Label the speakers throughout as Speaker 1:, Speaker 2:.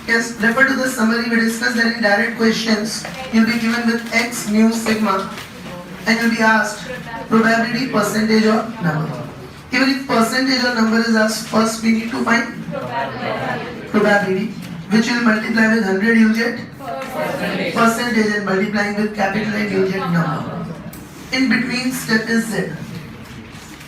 Speaker 1: Yes, refer to the summary. We discussed that in direct questions, you'll be given with x mu sigma and you'll be asked probability, percentage or number. Even if percentage or number is asked, first we need to find probability, which will multiply with 100, you'll get percentage, and multiplying with capital N, you'll get number. In between step is z.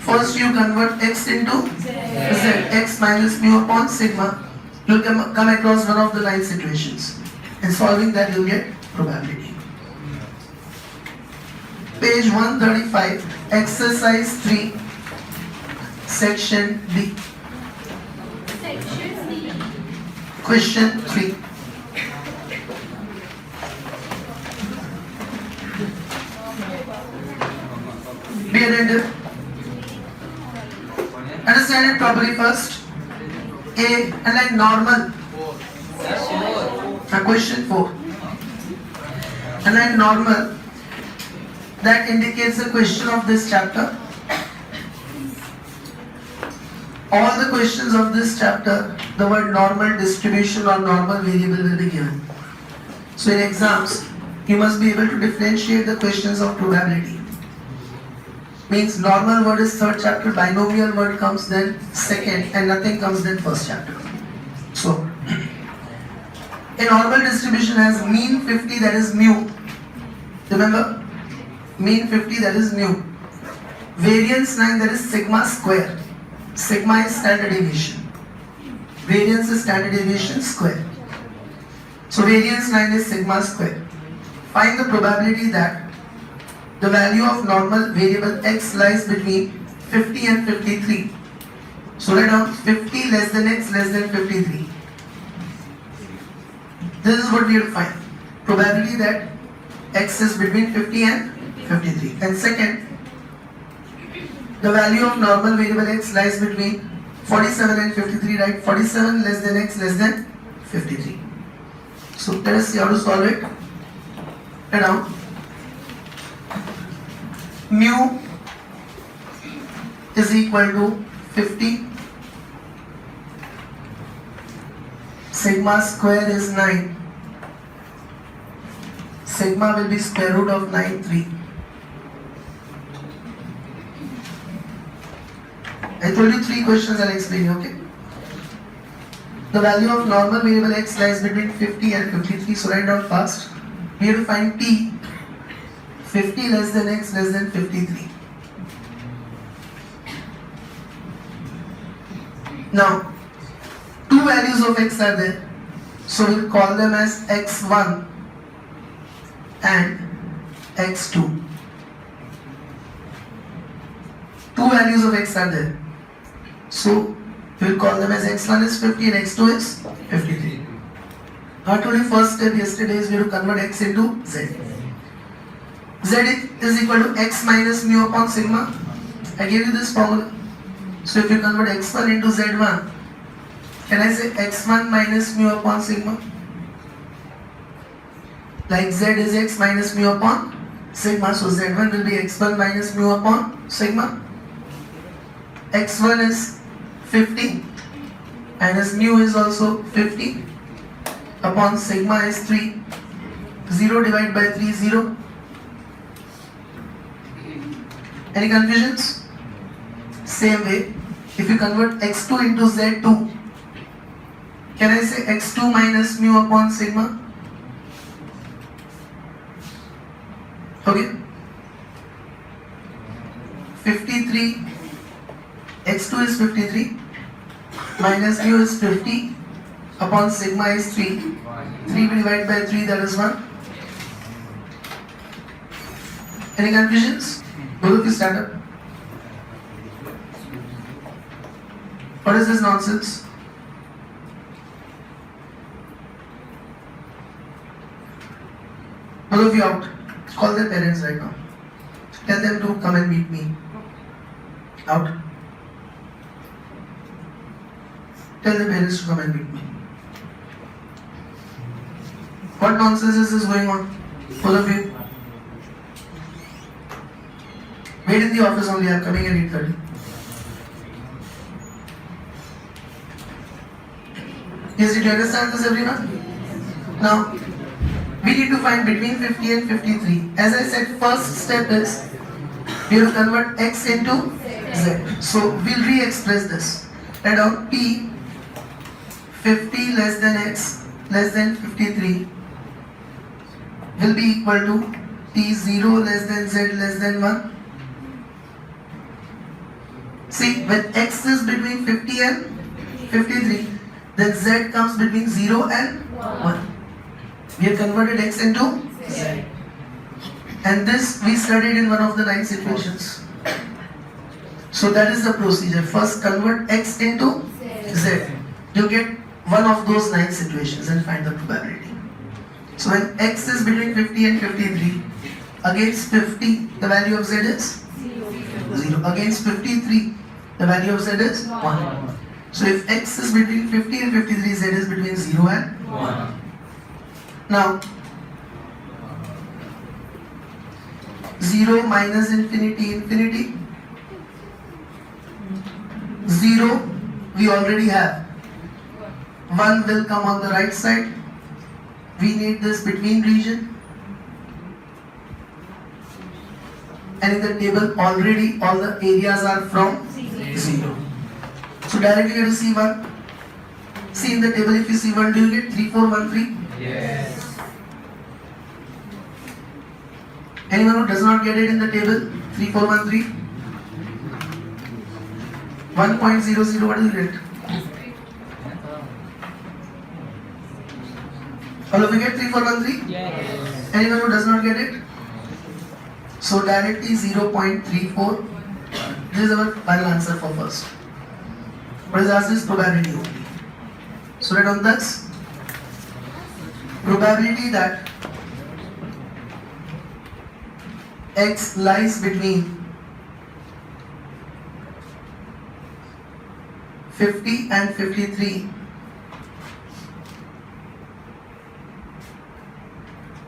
Speaker 1: First you convert x into z, x minus mu upon sigma. You'll come across one of the line situations, and solving that you'll get probability. Page 135, exercise 3, section D. Question 3. Be attentive. Understand it properly first. A, unlike normal. Question 4. Unlike normal, that indicates the question of this chapter. All the questions of this chapter, the word normal distribution or normal variable will be given. So in exams, you must be able to differentiate the questions of probability. Means normal word is third chapter, binomial word comes then second, and nothing comes then first chapter. So, a normal distribution has mean 50, that is mu. Remember? Mean 50, that is mu. Variance 9, that is sigma square. Sigma is standard deviation. Variance is standard deviation square. So variance 9 is sigma square. Find the probability that the value of normal variable x lies between 50 and 53. So write down 50 less than x less than 53. This is what we will find. Probability that x is between 50 and 53. And second, the value of normal variable x lies between 47 and 53, right? 47 less than x less than 53. So let us see how to solve it. Write down. Mu is equal to 50. Sigma square is 9. Sigma will be square root of 9, 3. I told you 3 questions, I'll explain you, okay? The value of normal variable x lies between 50 and 53, so write down fast. We have to find t. 50 less than x less than 53. Now, 2 values of x are there, so we'll call them as x1 and x2. 2 values of x are there, so we'll call them as x1 is 50 and x2 is 53. I told you first step yesterday is we have to convert x into z. Z is equal to x minus mu upon sigma. I gave you this formula. So if you convert x1 into z1, can I say x1 minus mu upon sigma? Like z is x minus mu upon sigma, so z1 will be x1 minus mu upon sigma. x1 is 50 and his mu is also 50 upon sigma is 3. 0 divided by 3 is 0. Any confusions? Same way, if you convert x2 into z2, can I say x2 minus mu upon sigma? Okay. 53, x2 is 53, minus mu is 50, upon sigma is 3. 3 divided by 3, that is 1. Any confusions? Both of you stand up. What is this nonsense? Both of you out. Call their parents right now. Tell them to come and meet me. Out. Tell the parents to come and meet me. What nonsense is this going on? Both of you. Wait in the office only, I am coming at 8:30. Yes, did you understand this, everyone? Now, we need to find between 50 and 53. As I said, first step is we have to convert x into z. So we'll re-express this. Write down p 50 less than x less than 53 will be equal to t 0 less than z less than 1. See, when x is between 50 and 53, then z comes between 0 and 1. We have converted x into z. And this we studied in one of the 9 situations. So that is the procedure. First convert x into z. You get one of those 9 situations and find the probability. So when x is between 50 and 53, against 50 the value of z is 0. Against 53 the value of z is 1. So if x is between 50 and 53, z is between 0 and 1. Now 0 minus infinity, infinity. 0 we already have. 1 will come on the right side. We need this between region. And in the table already all the areas are from 0. So directly you have to C1. See in the table, if you see 1, do you get 3, 4, 1, 3?
Speaker 2: Yes.
Speaker 1: Anyone who does not get it in the table, 3, 4, 1, 3? 1.00, what do you get? All of you get 3, 4, 1, 3?
Speaker 2: Yes.
Speaker 1: Anyone who does not get it? So directly 0.34. This is our final answer for first. What is asked is probability only. So write on this. Probability that x lies between 50 and 53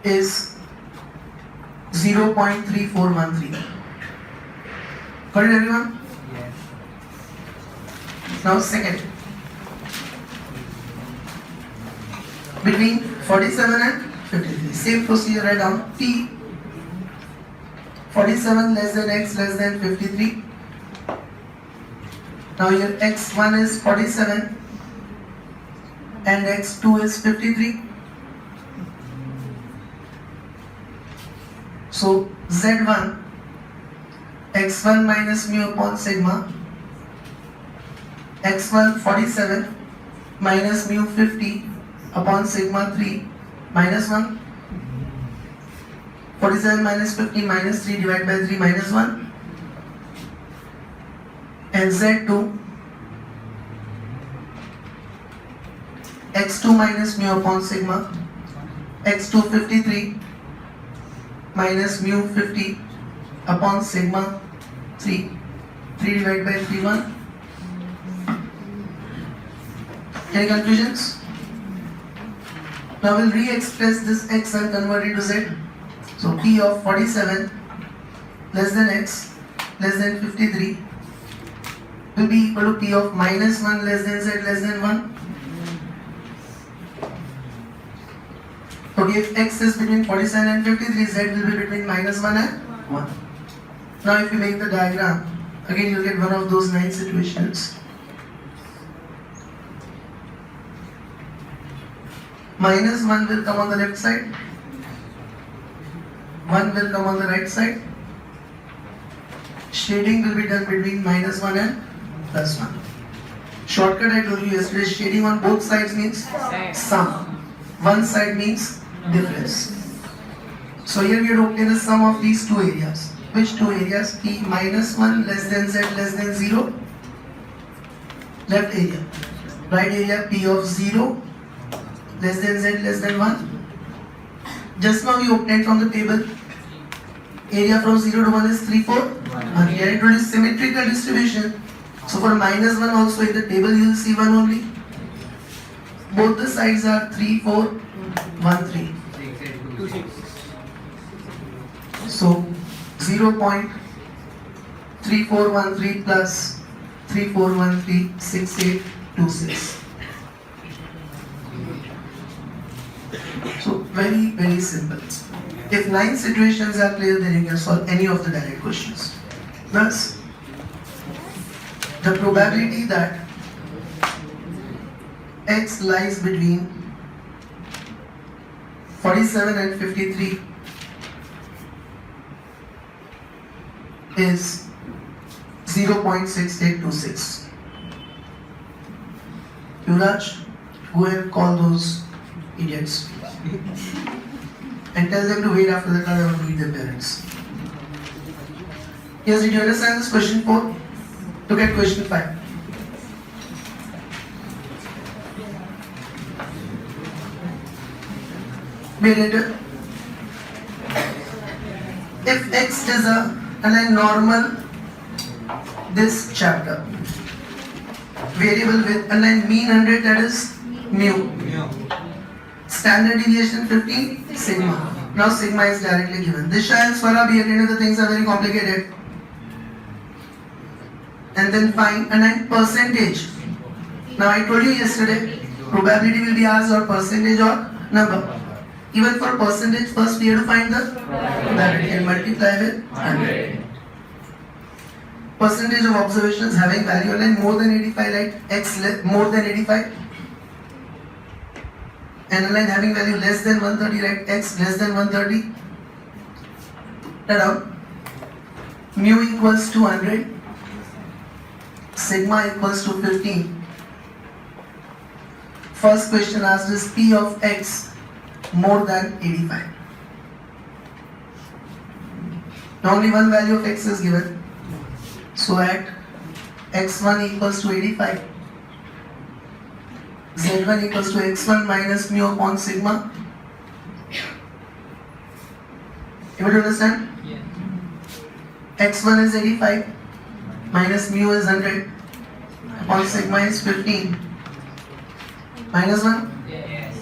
Speaker 1: is 0.3413. Got it, everyone?
Speaker 2: Yes.
Speaker 1: Now second. Between 47 and 53. Same procedure, write down P 47 less than x less than 53. Now your x1 is 47 and x2 is 53. So z1 x1 minus mu upon sigma x1 47 minus mu 50 upon sigma 3 minus 1. 47 minus 50 minus 3 divided by 3 minus 1. And z2 x2 minus mu upon sigma x2 53 minus mu 50 upon sigma 3 divided by 3 1. Any conclusions? Now we'll re-express this x and convert it to z. So p of 47 less than x less than 53 will be equal to p of minus 1 less than z less than 1. Okay, if x is between 47 and 53, z will be between minus 1 and 1. Now if you make the diagram, again you'll get one of those 9 situations. Minus 1 will come on the left side, 1 will come on the right side. Shading will be done between minus 1 and plus 1. Shortcut I told you yesterday, shading on both sides means sum. One side means difference. So here we have to obtain the sum of these two areas. Which two areas? P minus 1 less than z less than 0. Left area. Right area P of 0 less than z less than 1. Just now we obtained from the table area from 0 to 1 is 3, 4. And here it is symmetrical distribution. So for minus 1 also in the table you will see 1 only. Both the sides are 3, 4, 1, 3. So 0.3413 plus 3413 6826. So very, very simple. If 9 situations are clear, then you can solve any of the direct questions. Thus, the probability that x lies between 47 and 53 is 0.6826. Yuvraj, go and call those idiots and tell them to wait after the class or meet their parents. Yes, did you understand this question 4? Look at question 5. Be later. If x is a normal this chapter variable with underline mean 100, that is mu. Standard deviation 15 sigma. Now sigma is directly given. This and Swara, be attended, the things are very complicated. And then find and then percentage. Now I told you yesterday, probability will be asked or percentage or number. Even for percentage, first we have to find the probability and multiply with 100. Percentage of observations having value line more than 85, like x more than 85. And line having value less than 130, like x less than 130. That out. Mu equals to 100. Sigma equals to 15. First question asked is P of x more than 85. Now only one value of x is given. So at x1 equals to 85, z1 equals to x1 minus mu upon sigma. You able to understand?
Speaker 2: Yeah.
Speaker 1: x1 is 85 minus mu is 100 upon sigma is 15 minus 1.
Speaker 2: Yes.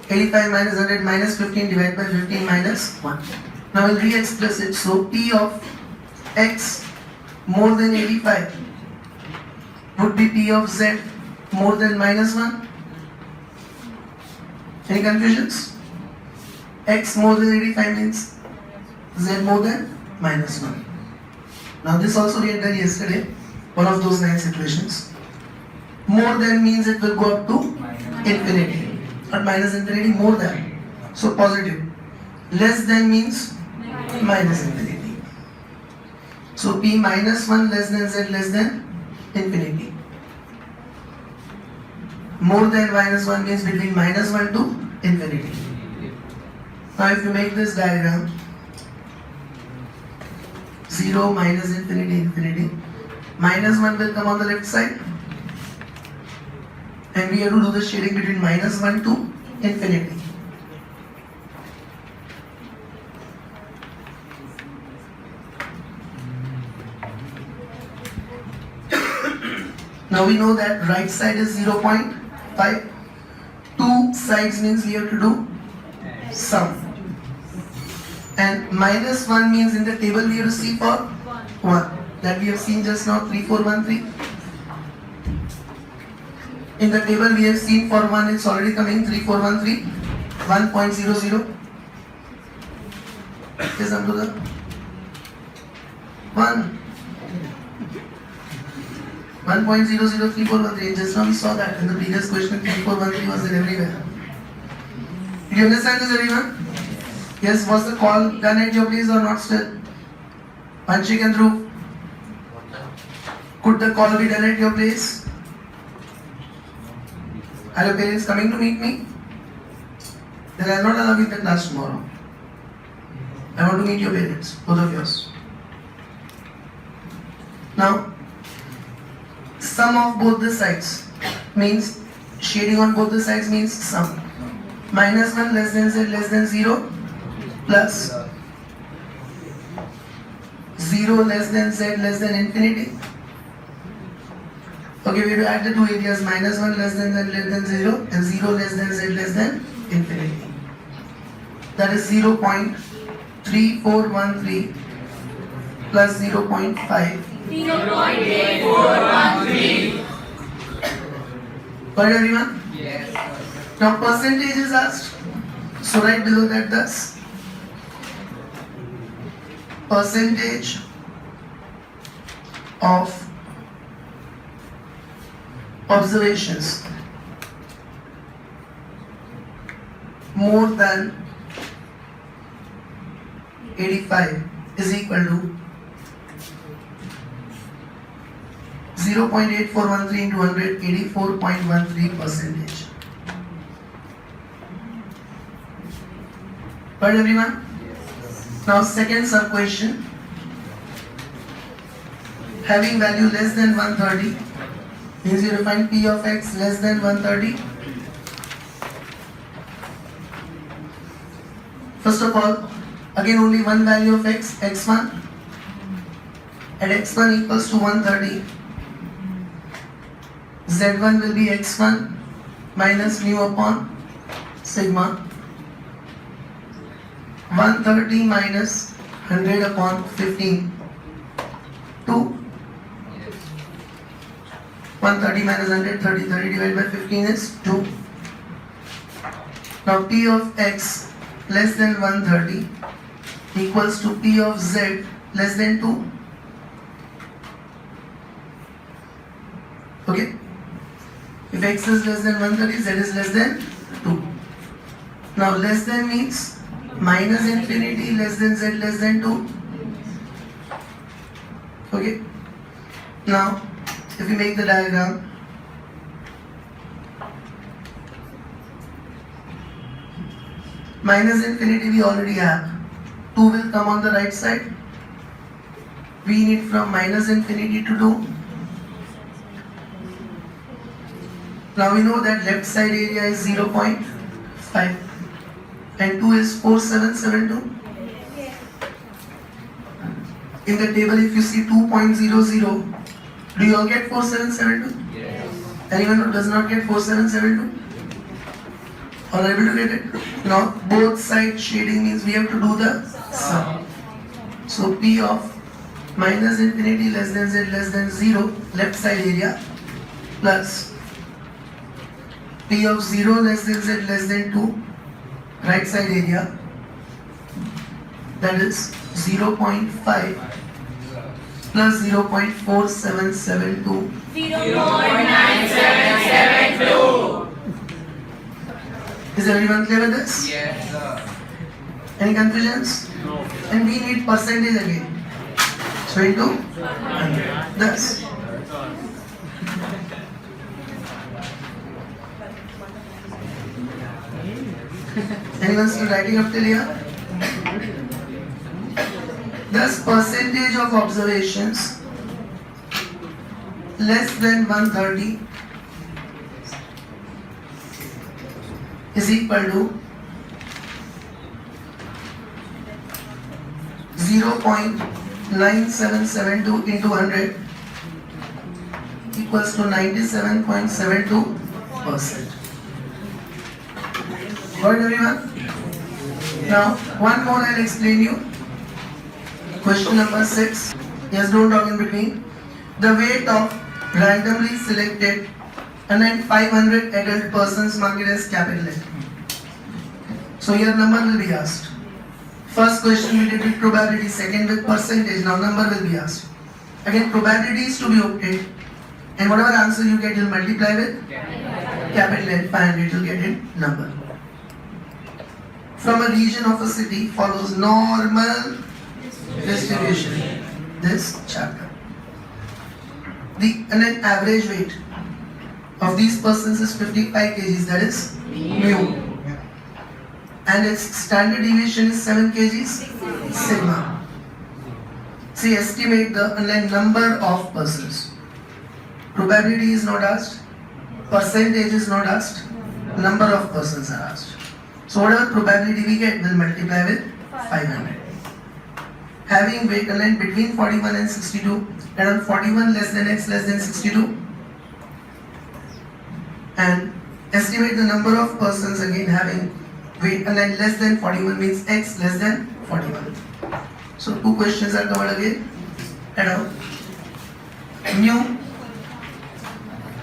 Speaker 1: 85 minus 100 minus 15 divided by 15 minus 1. Now we'll re-express it. So P of x more than 85 would be P of z more than minus 1. Any confusions? X more than 85 means z more than minus 1. Now this also we had done yesterday, one of those 9 situations. More than means it will go up to infinity. Not minus infinity, more than. So positive. Less than means minus infinity. So P minus 1 less than z less than infinity. More than minus 1 means between minus 1 to infinity. Now if you make this diagram, 0 minus infinity, infinity. Minus 1 will come on the left side. And we have to do the shading between minus 1 to infinity. Now we know that right side is 0.5. Two sides means we have to do sum. And minus 1 means in the table we have to see for 1. That we have seen just now, 3413. In the table we have seen for 1 it's already coming 3413 1.00. Yes, Amruda. 1.003413. Just now we saw that in the previous question. 3413 was there everywhere. Do you understand this, everyone? Yes, was the call done at your place or not still? Panchik and Dhruv, could the call be done at your place? Are your parents coming to meet me? Then I will not allow you in the class tomorrow. I want to meet your parents, both of yours. Now, sum of both the sides means shading on both the sides means sum. Minus 1 less than z less than 0 plus 0 less than z less than infinity. Okay, we have to add the two areas, minus 1 less than z less than 0 and 0 less than z less than infinity. That is 0.3413 plus 0.5.
Speaker 2: 0.8413.
Speaker 1: Got it, everyone?
Speaker 2: Yes.
Speaker 1: Now percentage is asked. So right below that thus. Percentage of observations more than 85 is equal to 0.8413 into 100, 84.13%. Heard everyone? Now second sub question. Having value less than 130 means you define P of x less than 130. First of all, again only one value of x, x1, at x1 equals to 130. Z1 will be x1 minus mu upon sigma. 130 minus 100 upon 15. 2. 130 minus 100, 30 divided by 15 is 2. Now P of x less than 130 equals to P of z less than 2. Okay? If x is less than 130, z is less than 2. Now less than means minus infinity less than z less than 2. Okay? Now if we make the diagram, minus infinity we already have. 2 will come on the right side. We need from minus infinity to 2. Now we know that left side area is 0.5 and 2 is 4772. In the table if you see 2.00, do you all get 4772?
Speaker 2: Yes.
Speaker 1: Anyone who does not get 4772? All able to get it? Now both side shading means we have to do the sum. So P of minus infinity less than z less than 0 left side area plus P of 0 less than z less than 2 right side area, that is 0.5 plus 0.4772.
Speaker 3: 0.9772.
Speaker 1: Is everyone clear with this?
Speaker 2: Yes, sir.
Speaker 1: Any confusions?
Speaker 2: No.
Speaker 1: And we need percentage again. So into 100. Thus, anyone still writing up till here? Thus, percentage of observations less than 130 is equal to 0.9772 into 100 equals to 97.72%. Got it, everyone? Now, one more I'll explain you. Question number 6. Yes, don't talk in between. The weight of randomly selected and then 500 adult persons marked as capital N. So here number will be asked. First question we did with probability, second with percentage, now number will be asked. Again, probability is to be obtained and whatever answer you get, you'll multiply with capital N, 500, you'll get in number. From a region of a city follows normal distribution. This chapter. And then average weight of these persons is 55 kgs, that is mu. And its standard deviation is 7 kgs, sigma. See, estimate the number of persons. Probability is not asked, percentage is not asked, number of persons are asked. So whatever probability we get, we'll multiply with 500. Having weight aligned between 41 and 62, and on 41 less than x less than 62, and estimate the number of persons again having weight aligned less than 41 means x less than 41. So two questions are covered again. Add up. Mu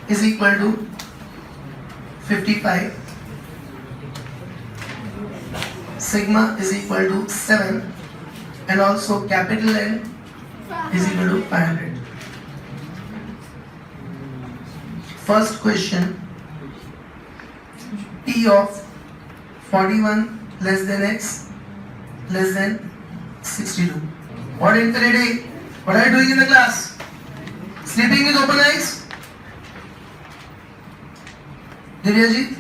Speaker 1: is equal to 55 sigma is equal to 7 and also capital N is equal to 500. First question, P of 41 less than x less than 62. What infinity? What are you doing in the class? Sleeping with open eyes? Divyajit?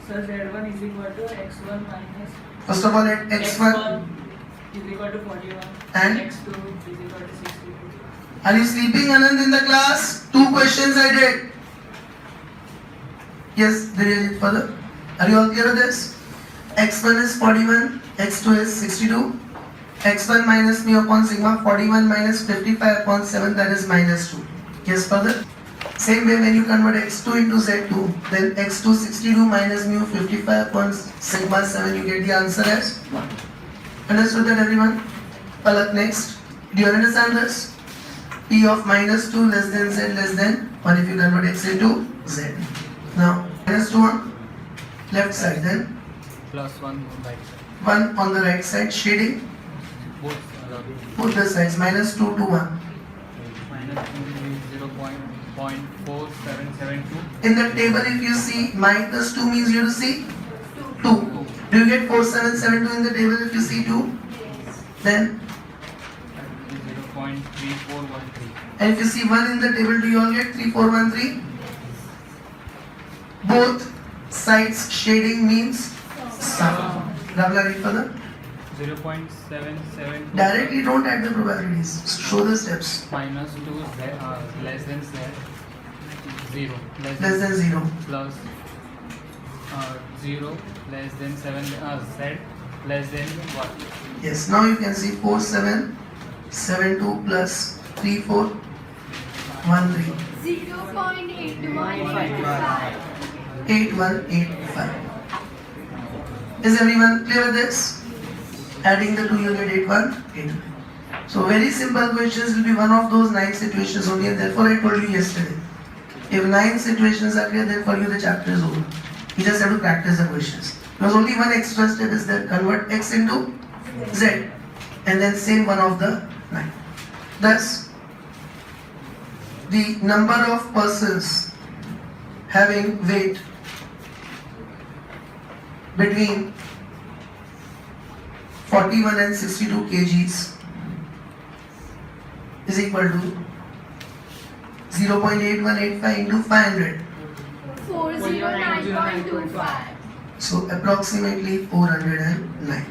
Speaker 2: Sir, Z1 is equal to x1 minus
Speaker 1: First of all, let x1
Speaker 2: is equal to 41
Speaker 1: and
Speaker 2: x2 is equal to 62.
Speaker 1: are you sleeping, Anand, in the class? 2 questions I did. Yes, Divyajit, further. Are you all clear with this? x1 is 41, x2 is 62. x1 minus mu upon sigma 41 minus 55 upon 7, that is minus 2. Yes, further. Same way when you convert x2 into z2, then x2 62 minus mu 55 upon sigma 7, you get the answer as 1. Understood that, everyone? Palak, next. Do you understand this? P of minus 2 less than z less than 1 if you convert x into z. Now, minus 2 on left side, then
Speaker 2: Plus 1 on right side.
Speaker 1: 1 on the right side, shading both the sides, minus 2 to 1.
Speaker 2: Minus 2 is 0.4772.
Speaker 1: In the table, if you see minus 2 means you have to see 2. Do you get 4772 in the table if you see 2? Then,
Speaker 2: 0.3413.
Speaker 1: and if you see 1 in the table, do you all get 3413? Both sides shading means sum. Ravla, read further.
Speaker 2: 0.772
Speaker 1: Directly don't add the probabilities. Show the steps.
Speaker 2: minus 2 z, less than z 0
Speaker 1: Less than 0.
Speaker 2: plus 0 less than 7 z less than 1.
Speaker 1: Yes, now you can see 4772 plus 3413.
Speaker 3: 0.8185.
Speaker 1: 8185. Is everyone clear with this? Adding the 2 you get 8185. So very simple questions will be one of those 9 situations only, and therefore I told you yesterday. If 9 situations are clear, then for you the chapter is over. You just have to practice the questions. Because only one extra step is that convert x into z, and then same one of the 9. Thus, the number of persons having weight between 41 and 62 kgs is equal to 0.8185 into 500.
Speaker 3: 409.25.
Speaker 1: So approximately 409.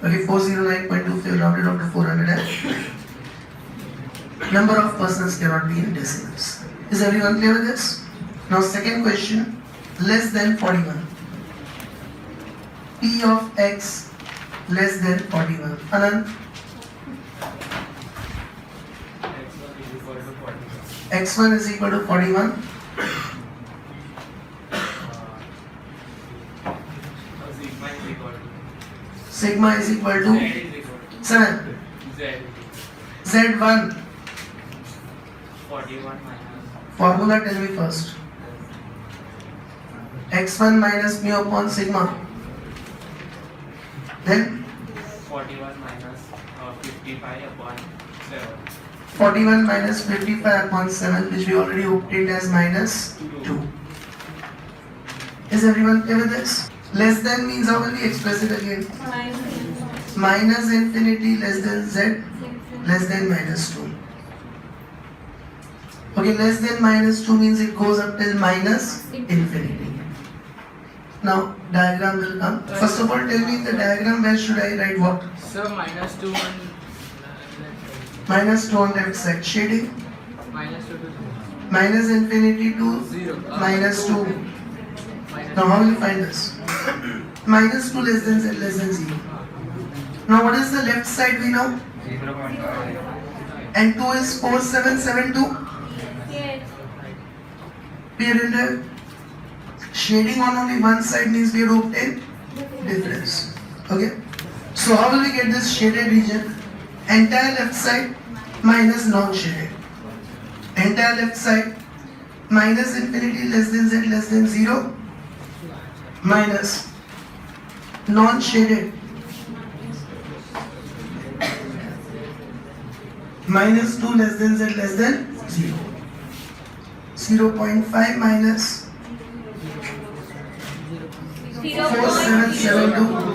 Speaker 1: Okay, 409.25 rounded up to 409. Number of persons cannot be in decimals. Is everyone clear with this? Now second question, less than 41. P of x less than 41. Anand, x1 is equal to 41. Sigma is equal to 7. Z1.
Speaker 2: 41 minus
Speaker 1: Formula tell me first. x1 minus mu upon sigma. Then
Speaker 2: 41 minus 55 upon 7.
Speaker 1: 41 minus 55 upon 7, which we already obtained as minus 2. Is everyone clear with this? Less than means how will we express it again? Minus infinity less than z less than minus 2. Okay, less than minus 2 means it goes up till minus infinity. Now, diagram will come. First of all, tell me in the diagram where should I write what?
Speaker 2: So minus 2 on
Speaker 1: Minus 2 on left side, shading.
Speaker 2: minus 2 to
Speaker 1: Minus infinity to
Speaker 2: 0.
Speaker 1: minus 2. Now, how will you find this? Minus 2 less than z less than 0. Now, what is the left side we know?
Speaker 2: 0.5.
Speaker 1: And 2 is 4772.
Speaker 3: Yes.
Speaker 1: We are in the shading on only one side means we have to obtain difference. Okay. So how will we get this shaded region? Entire left side minus non-shaded. Entire left side minus infinity less than z less than 0 minus non-shaded. Minus 2 less than z less than 0. 0.5 minus 4772.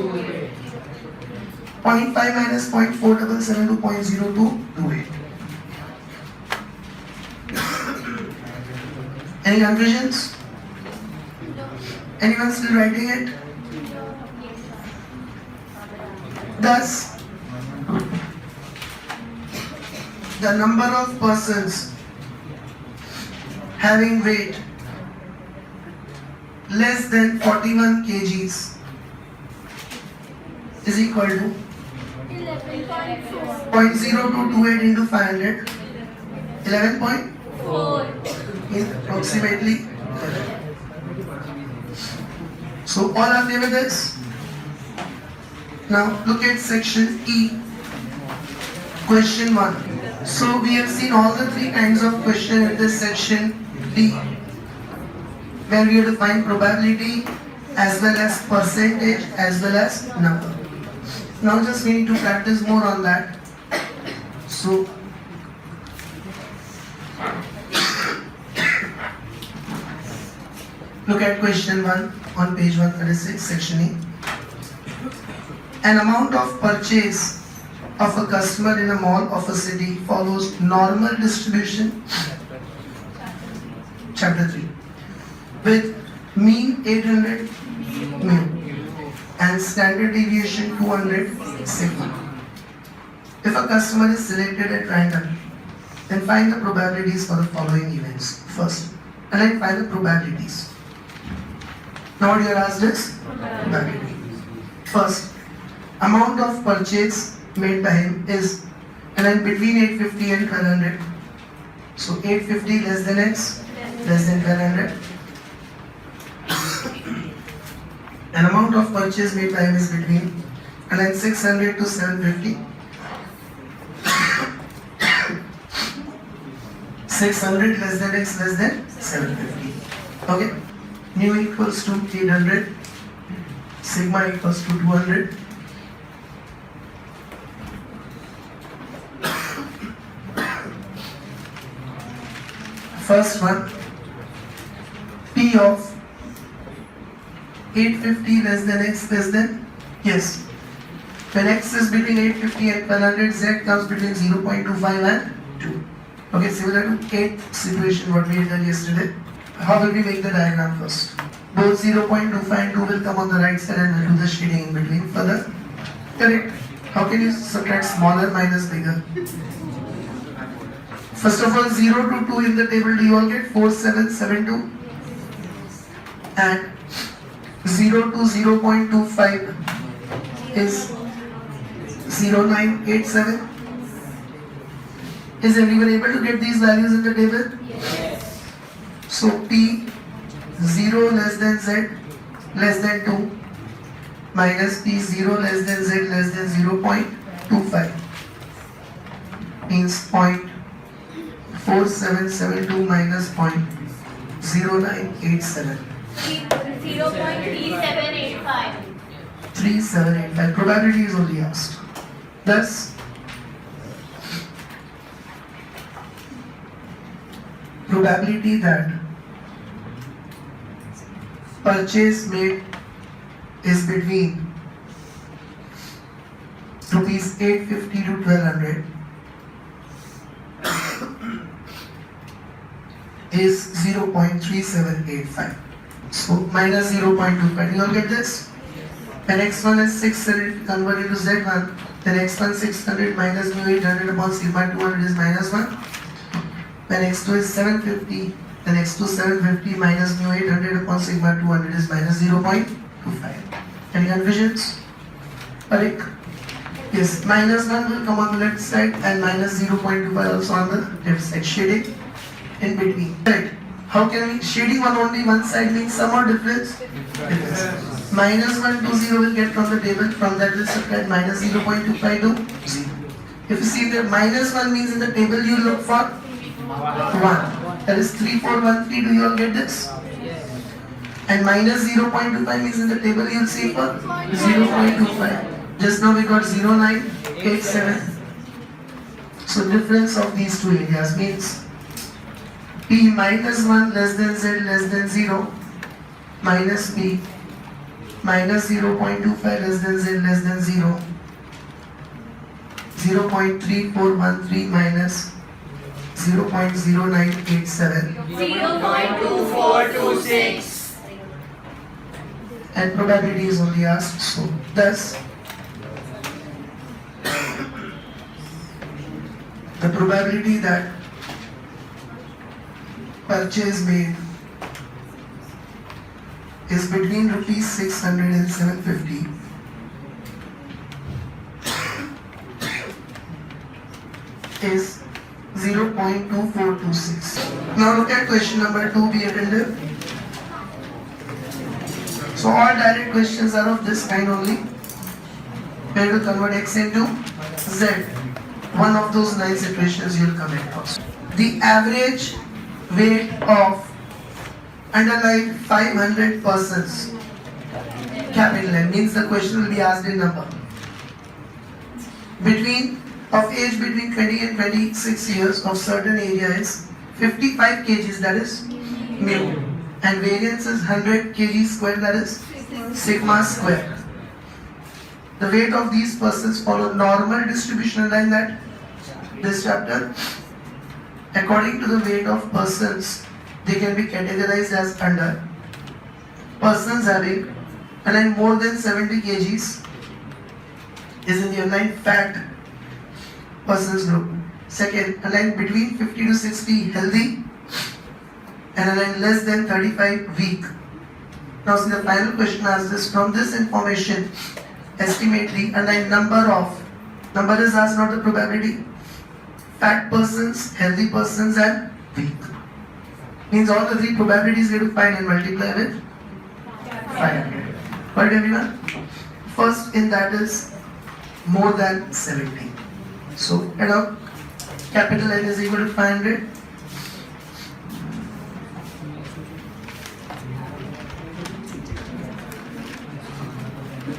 Speaker 1: 0.5 minus 0.4772, 0.0228. Any confusions? Anyone still writing it? Thus, the number of persons having weight less than 41 kgs is equal to 0.0228 into 500, 11 is approximately 11. So all are there with this? Now look at section E, question 1. So we have seen all the three kinds of question in this section D, where we have to find probability as well as percentage as well as number. Now just we need to practice more on that. So look at question 1 on page 136, section E. An amount of purchase of a customer in a mall of a city follows normal distribution, chapter 3, with mean 800 mu and standard deviation 200 sigma. If a customer is selected at random, then find the probabilities for the following events. First, and then find the probabilities. Now what you are asked is probability. First, amount of purchase made by him is, and then between 850 and 1200. So 850 less than x, less than 1200. An amount of purchase made by him is between, and then 600 to 750. 600 less than x, less than 750. Okay. Nu equals to 800. Sigma equals to 200. First one, P of 850 less than x less than, yes. When x is between 850 and 1200, z comes between 0.25 and 2. Okay, similar to 8th situation what we had done yesterday. How will we make the diagram first? Both 0.25 and 2 will come on the right side and we'll do the shading in between further. Correct. How can you subtract smaller minus bigger? First of all, 0 to 2 in the table, do you all get 4772? And 0 to 0.25 is 0987. Is everyone able to get these values in the table?
Speaker 3: Yes.
Speaker 1: So P 0 less than Z less than 2 minus P 0 less than Z less than 0.25 means 0.4772 minus 0.0987.
Speaker 3: 0.3785.
Speaker 1: 3785. Probability is only asked. Thus, probability that purchase made is between rupees 850 to 1200 is 0.3785. So minus 0.25. You all get this? When x1 is 600 converted to z1, then x1 600 minus mu 800 upon sigma 200 is minus 1. When x2 is 750, then x2 750 minus mu 800 upon sigma 200 is minus 0.25. Any confusions? Correct? Yes, minus 1 will come on the left side and minus 0.25 also on the left side. Shading in between. Right. How can we? Shading on only one side means some or difference? Difference. Minus 1 to 0 will get from the table. From that we'll subtract minus 0.25 to 0. If you see that minus 1 means in the table you look for 1. That is 3413. Do you all get this? And minus 0.25 means in the table you'll see for 0.25. Just now we got 0.987. So difference of these two areas means P minus 1 less than Z less than 0 minus P minus 0.25 less than Z less than 0, 0.3413 minus 0.0987,
Speaker 3: 0.2426.
Speaker 1: and probability is only asked. So thus the probability that purchase made is between rupees 600 and 750. Is 0.2426. Now look at question number 2, be attentive. So all direct questions are of this kind only. We have to convert x into z. One of those 9 situations you will come across. The average weight of underlying 500 persons, capital N, means the question will be asked in number, of age between 20 and 26 years of certain area is 55 kgs, that is mu, and variance is 100 kg square, that is sigma square. The weight of these persons follow normal distribution line that this chapter. According to the weight of persons, they can be categorized as under persons having aligned more than 70 kgs is in the aligned fat persons group. Second, aligned between 50 to 60 healthy and aligned less than 35 weak. Now see the final question asks this: from this information estimate the aligned number is asked, not the probability, fat persons, healthy persons and weak. Means all the 3 probabilities we have to find and multiply with 500. Got it everyone? First in that is more than 70. So add up, capital N is equal to 500.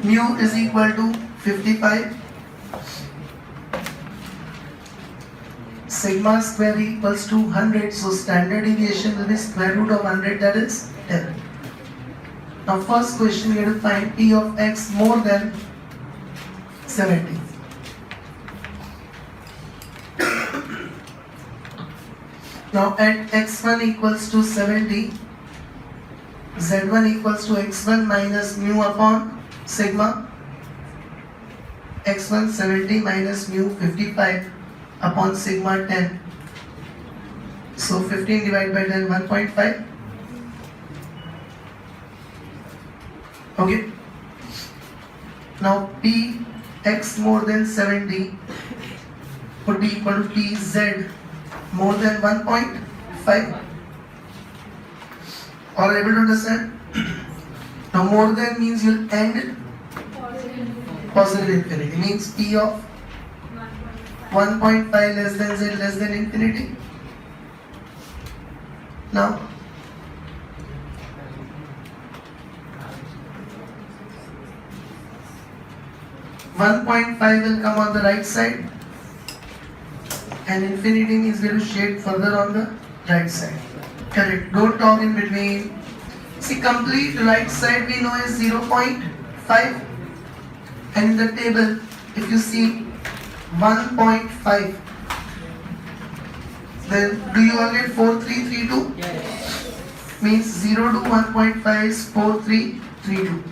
Speaker 1: Mu is equal to 55. Sigma square equals to 100. So standard deviation will be square root of 100, that is 10. Now first question we have to find P of x more than 70. Now at x1 equals to 70, z1 equals to x1 minus mu upon sigma, x1 70 minus mu 55 upon sigma 10. So 15 divided by 10, 1.5. Okay. Now P x more than 70 would be equal to P z more than 1.5. All able to understand? Now more than means you'll end positive infinity. Means P of 1.5 less than z less than infinity. Now 1.5 will come on the right side and infinity means we will shade further on the right side. Correct. Don't talk in between. See, complete right side we know is 0.5 and in the table if you see 1.5, then do you all get 4332?
Speaker 2: Yes.
Speaker 1: Means 0 to 1.5 is 4332.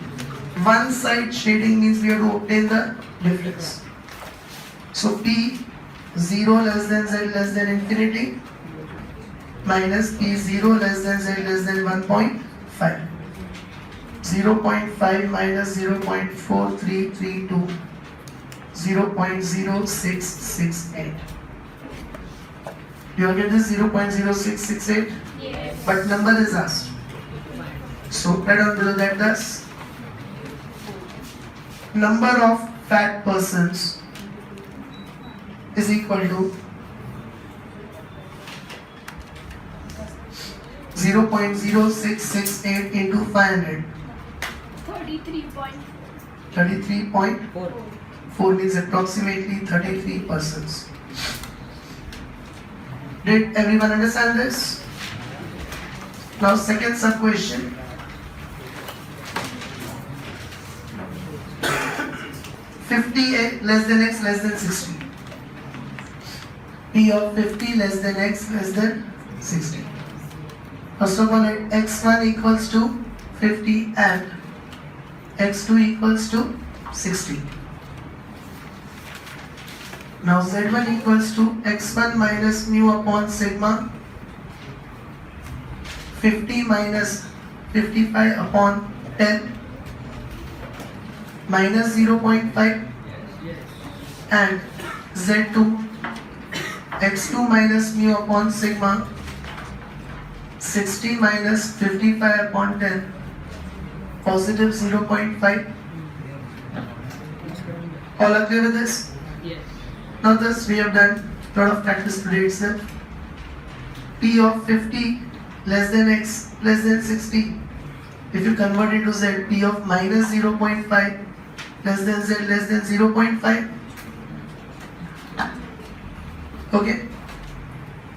Speaker 1: One side shading means we have to obtain the difference. So P 0 less than z less than infinity minus P 0 less than z less than 1.5. 0.5 minus 0.4332, 0.0668. You all get this 0.0668?
Speaker 3: Yes.
Speaker 1: But number is asked. So right on below that thus number of fat persons is equal to 0.0668 into 500.
Speaker 3: 33.4.
Speaker 1: 33.4 means approximately 33 persons. Did everyone understand this? Now second sub question. 50 less than x less than 60. P of 50 less than x less than 60. First of all, let x1 equals to 50 and x2 equals to 60. Now z1 equals to x1 minus mu upon sigma 50 minus 55 upon 10 minus 0.5 and z2 x2 minus mu upon sigma 60 minus 55 upon 10 positive 0.5. All agree with this?
Speaker 2: Yes.
Speaker 1: Now thus we have done a lot of practice today itself. P of 50 less than x less than 60. If you convert it to z, P of minus 0.5 less than z less than 0.5. Okay.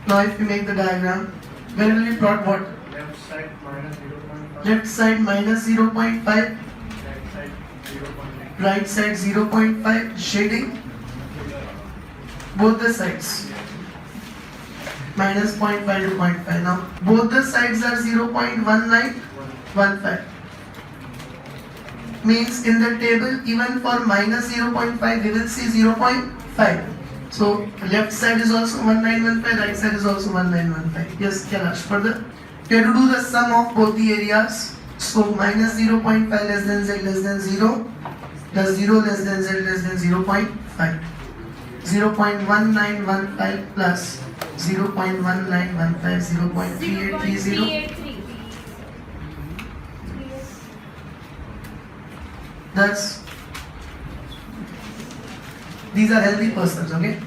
Speaker 1: Now if we make the diagram, where will we plot what?
Speaker 4: Left side minus 0.5.
Speaker 1: Left side minus 0.5,
Speaker 4: Right side 0.9.
Speaker 1: right side 0.5, shading both the sides. Minus 0.5 to 0.5. Now both the sides are 0.1915. Means in the table even for minus 0.5 we will see 0.5. So left side is also 1915, right side is also 1915. Yes, Kailash. Further, we have to do the sum of both the areas. So minus 0.5 less than z less than 0 plus 0 less than z less than 0.5. 0.1915 plus 0.1915, 0.3830.
Speaker 3: 0.383.
Speaker 1: Thus, these are healthy persons, okay?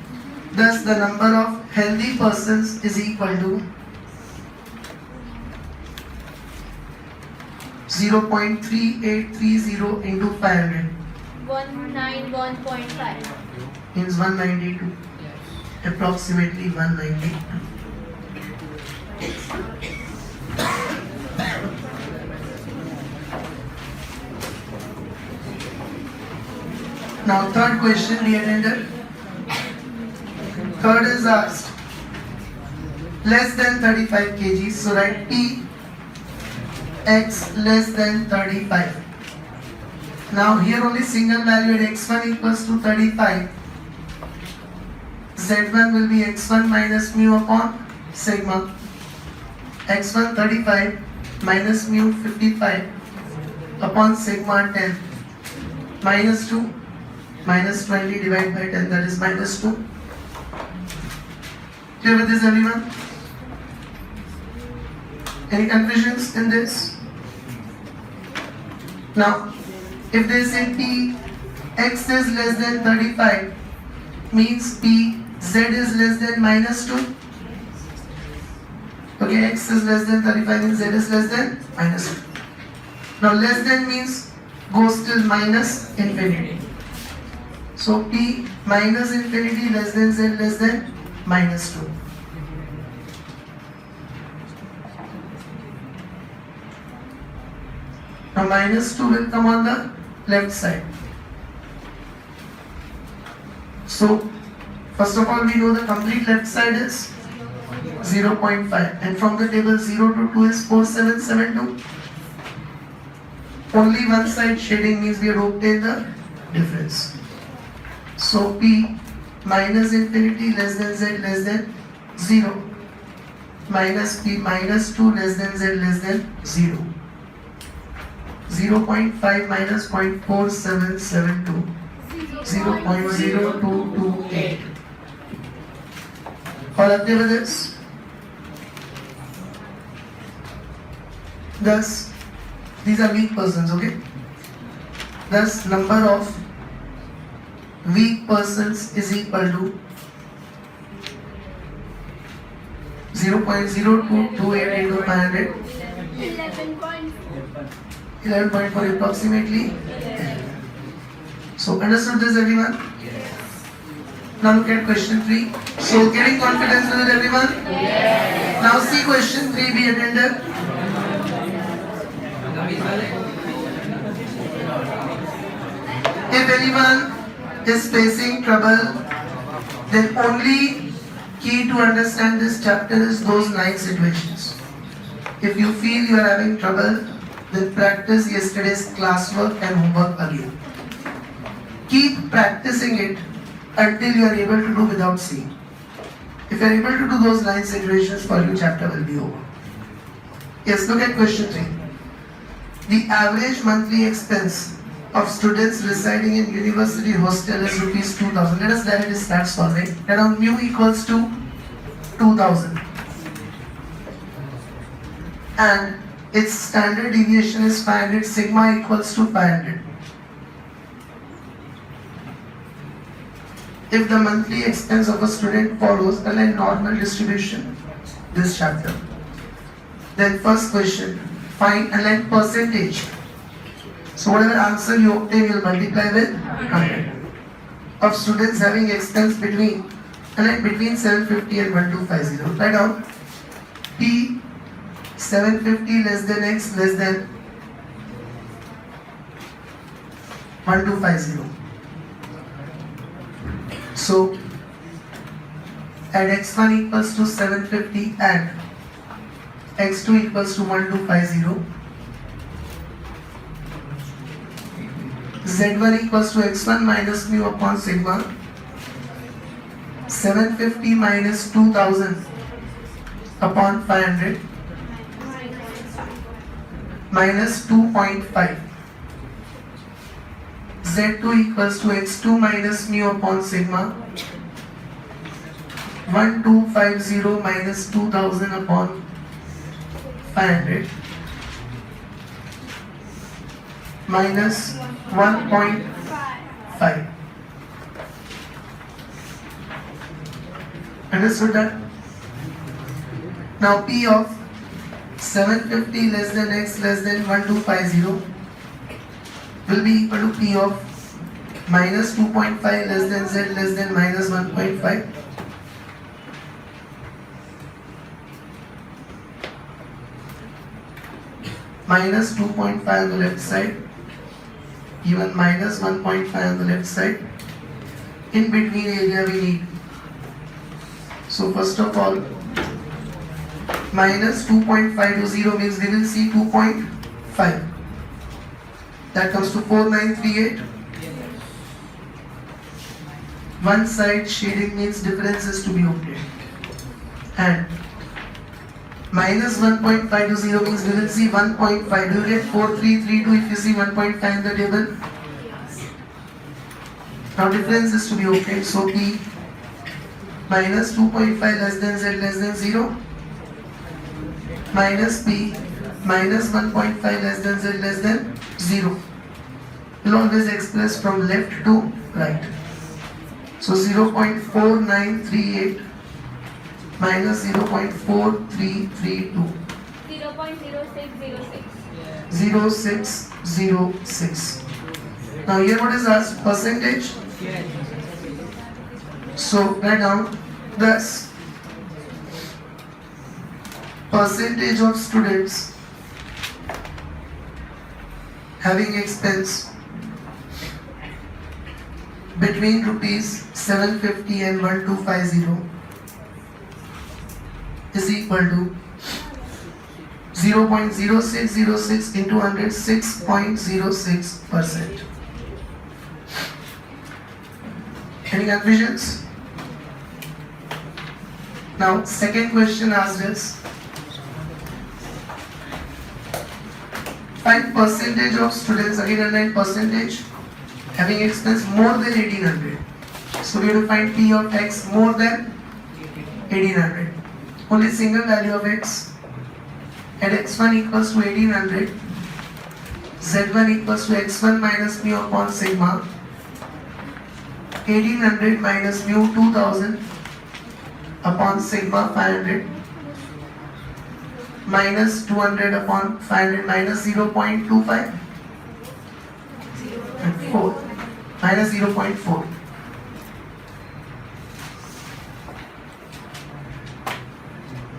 Speaker 1: Thus, the number of healthy persons is equal to 0.3830 into 500
Speaker 3: 191.5.
Speaker 1: means 192, approximately 192. Now third question, dear attendant. Third is asked less than 35 kg. So write P x less than 35. Now here only single value at x1 equals to 35. Z1 will be x1 minus mu upon sigma. x1 35 minus mu 55 upon sigma 10 minus 2 minus 20 divided by 10, that is minus 2. Clear with this, everyone? Any confusions in this? Now, if they say P x is less than 35 means P z is less than minus 2. Okay, x is less than 35 means z is less than minus 2. Now less than means goes till minus infinity. So P minus infinity less than z less than minus 2. Now minus 2 will come on the left side. So first of all we know the complete left side is 0.5 and from the table 0 to 2 is 4772. Only one side shading means we have obtained the difference. So P minus infinity less than z less than 0 minus P minus 2 less than z less than 0. 0.5 minus 0.4772. 0.0228. All agree with this? Thus, these are weak persons, okay? Thus, number of weak persons is equal to 0.0228 into 500.
Speaker 3: 11.4.
Speaker 1: 11.4 approximately. So understood this everyone? Now look at question 3. So getting confidence with it everyone? Yes. Now see question 3 be attended. If anyone is facing trouble, then only key to understand this chapter is those 9 situations. If you feel you are having trouble, then practice yesterday's classwork and homework again. Keep practicing it until you are able to do without seeing. If you are able to do those 9 situations, for you chapter will be over. Yes, look at question 3. The average monthly expense of students residing in university hostel is rupees 2000. Let us directly start solving. Now mu equals to 2000 and its standard deviation is 500, sigma equals to 500. If the monthly expense of a student follows a normal distribution, this chapter, then first question, find a percentage. So whatever answer you obtain, you will multiply with 100. Of students having expense between 750 and 1250. Write down P 750 less than X less than 1250. So add x1 equals to 750 and x2 equals to 1250. Z1 equals to x1 minus mu upon sigma. 750 minus 2000 upon 500 minus 2.5. Z2 equals to x2 minus mu upon sigma. 1250 minus 2000 upon 500 minus 1.5. Understood that? Now P of 750 less than X less than 1250 will be equal to P of minus 2.5 less than Z less than minus 1.5. Minus 2.5 on the left side, even minus 1.5 on the left side. In between area we need. So first of all, minus 2.5 to 0 means we will see 2.5. That comes to 4938. One side shading means difference is to be obtained. And minus 1.5 to 0 means we will see 1.5. Do you get 4332 if you see 1.5 in the table? Now difference is to be obtained. So P minus 2.5 less than Z less than 0 minus P minus 1.5 less than Z less than 0 will always express from left to right. So 0.4938 minus 0.4332.
Speaker 3: 0.0606.
Speaker 1: 0606. Now here what is asked? Percentage. So write down thus percentage of students having expense between rupees 750 and 1250 is equal to 0.0606 into 100, 6.06%. Any confusions? Now second question asked is find percentage of students, again underline percentage, having expense more than 1800. So we have to find P of X more than 1800. Only single value of X. At x1 equals to 1800, z1 equals to x1 minus mu upon sigma. 1800 minus mu 2000 upon sigma 500 minus 200 upon 500 minus 0.25 and 4 minus 0.4.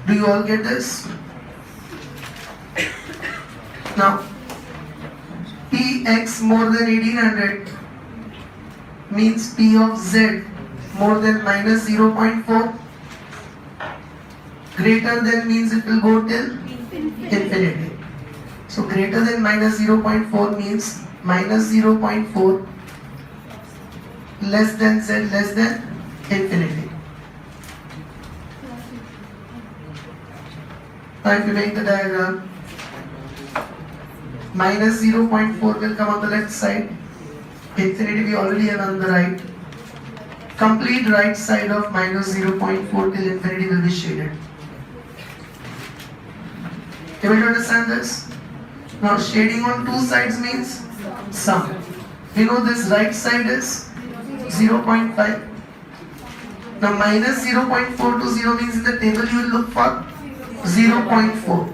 Speaker 1: Do you all get this? Now, Px more than 1800 means P of Z more than minus 0.4. Greater than means it will go till infinity. So greater than minus 0.4 means minus 0.4 less than Z less than infinity. Now if you make the diagram, minus 0.4 will come on the left side, infinity we already have on the right. Complete right side of minus 0.4 till infinity will be shaded. Able to understand this? Now shading on two sides means sum. We know this right side is 0.5. Now minus 0.4 to 0 means in the table you will look for 0.4.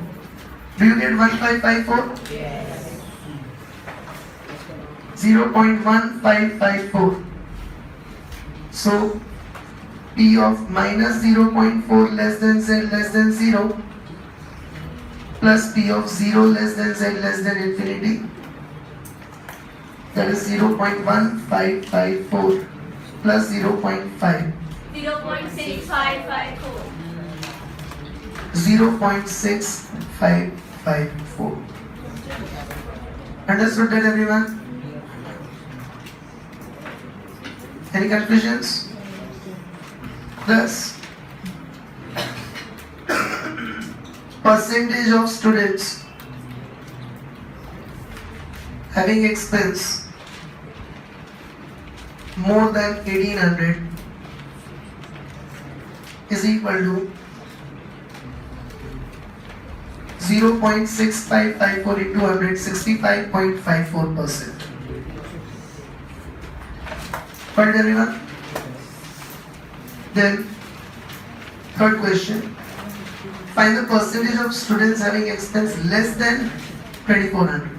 Speaker 1: Do you get 1554? Yes. 0.1554. So P of minus 0.4 less than Z less than 0 plus P of 0 less than Z less than infinity, that is 0.1554 plus 0.5.
Speaker 5: 0.6554.
Speaker 1: 0.6554. Understood that, everyone? Any confusions? Thus, percentage of students having expense more than 1800 is equal to 0.6554 into 100, 65.54%. Got it, everyone? Then, third question. Find the percentage of students having expense less than 2400.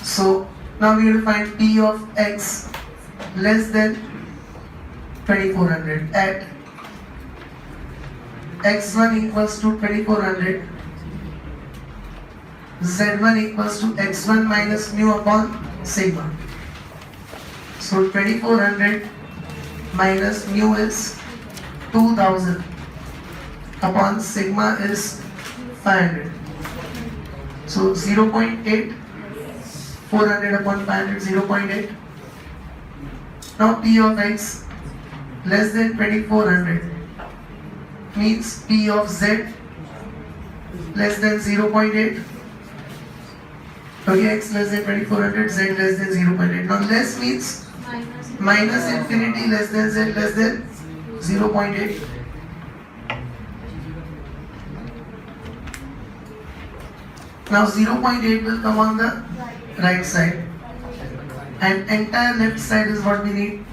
Speaker 1: So, now we will find P of X less than 2400 at X1 equals to 2400, Z1 equals to X1 minus mu upon sigma. So 2400 minus mu is 2000 upon sigma is 500. So 0.8, 400 upon 500, 0.8. Now P of X less than 2400 means P of Z less than 0.8. Okay, X less than 2400, Z less than 0.8. Now less means minus infinity less than Z less than 0.8. Now 0.8 will come on the right side and entire left side is what we need.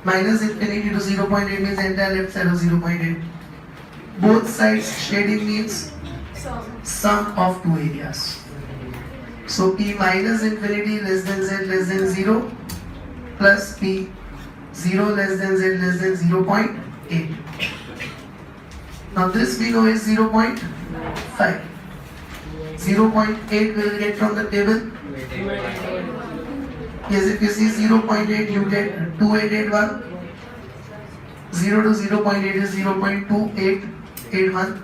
Speaker 1: Minus infinity to 0.8 means entire left side of 0.8. Both sides shading means sum of two areas. So P minus infinity less than Z less than 0 plus P 0 less than Z less than 0.8. Now this we know is 0.5. 0.8 will get from the table. Yes, if you see 0.8 you get 2881. 0 to 0.8 is 0.2881.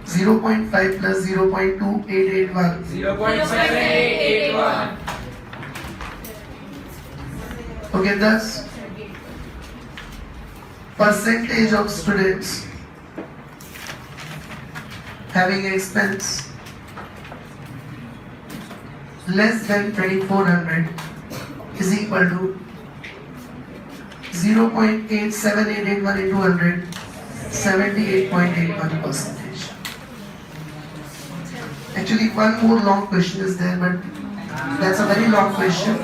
Speaker 1: 0.5 plus 0.2881.
Speaker 5: 0.7881.
Speaker 1: Okay, thus percentage of students having expense less than 2400 is equal to 0.87881 into 100, 78.81 percentage. Actually, one more long question is there, but that's a very long question.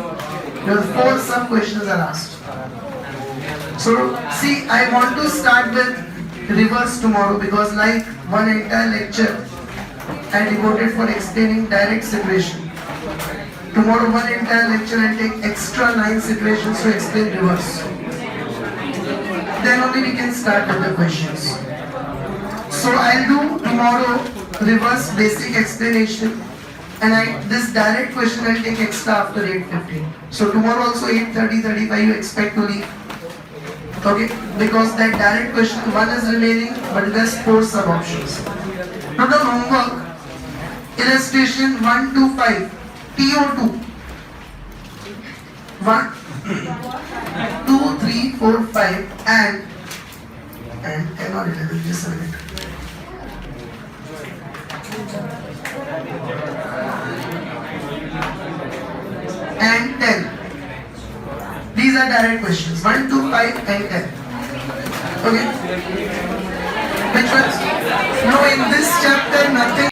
Speaker 1: Because 4 sub questions are asked. So, see, I want to start with reverse tomorrow because like one entire lecture I devoted for explaining direct situation. Tomorrow one entire lecture I'll take extra 9 situations to explain reverse. Then only we can start with the questions. So I'll do tomorrow reverse basic explanation and this direct question I'll take extra after 8:15. So tomorrow also 8:30, 35 you expect to leave. Okay, because that direct question one is remaining but there's 4 sub options. Now the homework, illustration 1 to 5, TO2. 1, 2, 3, 4, 5 and 10 or 11, just a minute. And 10. These are direct questions. 1, 2, 5 and 10. Okay? Which ones? No, in this chapter nothing.